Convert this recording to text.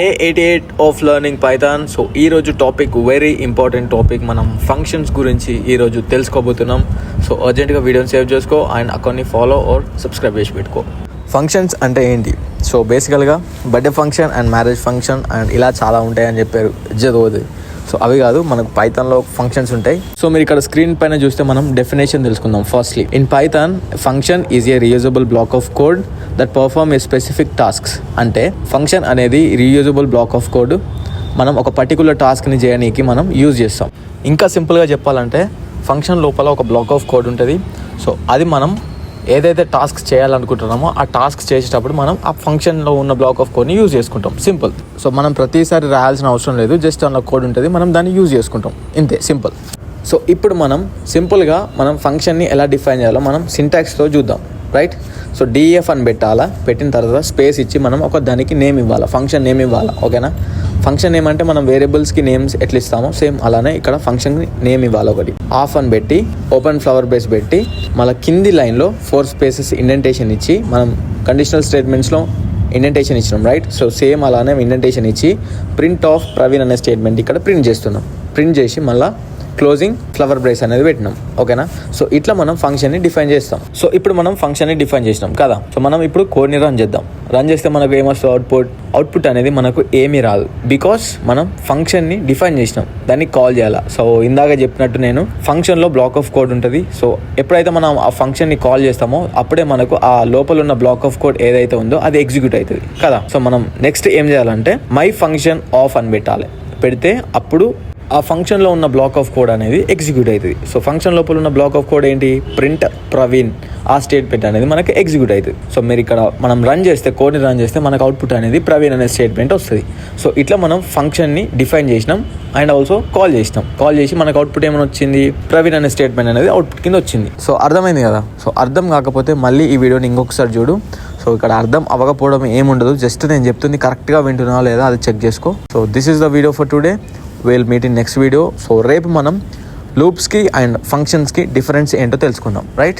Day 88 of learning Python. So ఈరోజు topic very important topic. మనం functions గురించి ఈరోజు తెలుసుకోబోతున్నాం. సో అర్జెంట్గా వీడియోని సేవ్ చేసుకో అండ్ అకౌంట్ని ఫాలో ఆర్ సబ్స్క్రైబ్ చేసి పెట్టుకో. ఫంక్షన్స్ అంటే ఏంటి? సో బేసికల్గా birthday function and marriage function and ఇలా చాలా ఉంటాయని చెప్పారు చదవదు. సో అవి కాదు, మనకు పైథాన్లో ఫంక్షన్స్ ఉంటాయి. సో మీరు ఇక్కడ స్క్రీన్ పైన చూస్తే మనం డెఫినేషన్ తెలుసుకుందాం. Firstly, in Python function is a reusable black of code that perform A specific tasks. అంటే ఫంక్షన్ అనేది రీయూజబుల్ బ్లాక్ ఆఫ్ కోడ్, మనం ఒక పర్టికులర్ టాస్క్ని చేయడానికి మనం యూజ్ చేస్తాం. ఇంకా సింపుల్గా చెప్పాలంటే ఫంక్షన్ లోపల ఒక బ్లాక్ ఆఫ్ కోడ్ ఉంటుంది. సో అది మనం ఏదైతే టాస్క్ చేయాలనుకుంటున్నామో ఆ టాస్క్ చేసేటప్పుడు మనం ఆ ఫంక్షన్లో ఉన్న బ్లాక్ ఆఫ్ కోడ్ని యూజ్ చేసుకుంటాం. సింపుల్. సో మనం ప్రతిసారి రాయాల్సిన అవసరం లేదు, జస్ట్ అందులో కోడ్ ఉంటుంది, మనం దాన్ని యూజ్ చేసుకుంటాం, ఇంతే, సింపుల్. సో ఇప్పుడు మనం సింపుల్గా మనం ఫంక్షన్ని ఎలా డిఫైన్ చేయాలో మనం సింటాక్స్తో చూద్దాం, రైట్? సో డిఎఫ్ అని పెట్టాలా, పెట్టిన తర్వాత స్పేస్ ఇచ్చి మనం ఒక దానికి నేమ్ ఇవ్వాలా, ఫంక్షన్ నేమ్ ఇవ్వాలా, ఓకేనా? ఫంక్షన్ నేమ్ అంటే మనం వేరియబుల్స్కి నేమ్స్ ఎట్లా ఇస్తామో సేమ్ అలానే ఇక్కడ ఫంక్షన్కి నేమ్ ఇవ్వాలి. ఒకటి ఆఫ్ అని పెట్టి ఓపెన్ ఫ్లవర్ బేస్ పెట్టి మళ్ళీ కింది లైన్లో 4 స్పేసెస్ ఇండెంటేషన్ ఇచ్చి మనం కండిషనల్ స్టేట్మెంట్స్లో ఇండెంటేషన్ ఇచ్చినాం, రైట్? సో సేమ్ అలానే ఇండెంటేషన్ ఇచ్చి ప్రింట్ ఆఫ్ ప్రవీణ్ అనే స్టేట్మెంట్ ఇక్కడ ప్రింట్ చేస్తున్నాం. ప్రింట్ చేసి మళ్ళీ క్లోజింగ్ ఫ్లవర్ బ్రేస్ అనేది పెట్టినాం, ఓకేనా? సో ఇట్లా మనం ఫంక్షన్ని డిఫైన్ చేస్తాం. సో ఇప్పుడు మనం ఫంక్షన్ని డిఫైన్ చేసినాం కదా. సో మనం ఇప్పుడు కోడ్ని రన్ చేద్దాం. రన్ చేస్తే మనకు ఏమొస్తుంది? అవుట్పుట్ అనేది మనకు ఏమీ రాదు, బికాస్ మనం ఫంక్షన్ని డిఫైన్ చేసినాం, దాన్ని కాల్ చేయాలి. సో ఇందాక చెప్పినట్టు నేను ఫంక్షన్లో బ్లాక్ ఆఫ్ కోడ్ ఉంటుంది. సో ఎప్పుడైతే మనం ఆ ఫంక్షన్ని కాల్ చేస్తామో అప్పుడే మనకు ఆ లోపల ఉన్న బ్లాక్ ఆఫ్ కోడ్ ఏదైతే ఉందో అది ఎగ్జిక్యూట్ అవుతుంది కదా. సో మనం నెక్స్ట్ ఏం చేయాలంటే మై ఫంక్షన్ ఆఫ్ అని పెట్టాలి. పెడితే అప్పుడు ఆ ఫంక్షన్లో ఉన్న బ్లాక్ ఆఫ్ కోడ్ అనేది ఎగ్జిక్యూట్ అవుతుంది. సో ఫంక్షన్ లోపల ఉన్న బ్లాక్ ఆఫ్ కోడ్ ఏంటి? ప్రింట్ ప్రవీణ్ ఆ స్టేట్మెంట్ అనేది మనకు ఎగ్జిక్యూట్ అవుతుంది. సో మీరు ఇక్కడ మనం రన్ చేస్తే, కోడ్ని రన్ చేస్తే మనకు అవుట్పుట్ అనేది ప్రవీణ్ అనే స్టేట్మెంట్ వస్తుంది. సో ఇట్లా మనం ఫంక్షన్ని డిఫైన్ చేసినాం అండ్ ఆల్సో కాల్ చేసినాం. కాల్ చేసి మనకు అవుట్పుట్ ఏమైనా వచ్చింది? ప్రవీణ్ అనే స్టేట్మెంట్ అనేది అవుట్పుట్ కింద వచ్చింది. సో అర్థమైంది కదా. సో అర్థం కాకపోతే మళ్ళీ ఈ వీడియోని ఇంకొకసారి చూడు. సో ఇక్కడ అర్థం అవ్వకపోవడం ఏముండదు, జస్ట్ నేను చెప్తుంది కరెక్ట్గా వింటున్నా లేదా అది చెక్ చేసుకో. So this is the video for today. Will meet in next video. So రేపు మనం లూప్స్కి అండ్ ఫంక్షన్స్కి డిఫరెన్స్ ఏంటో తెలుసుకుందాం, రైట్?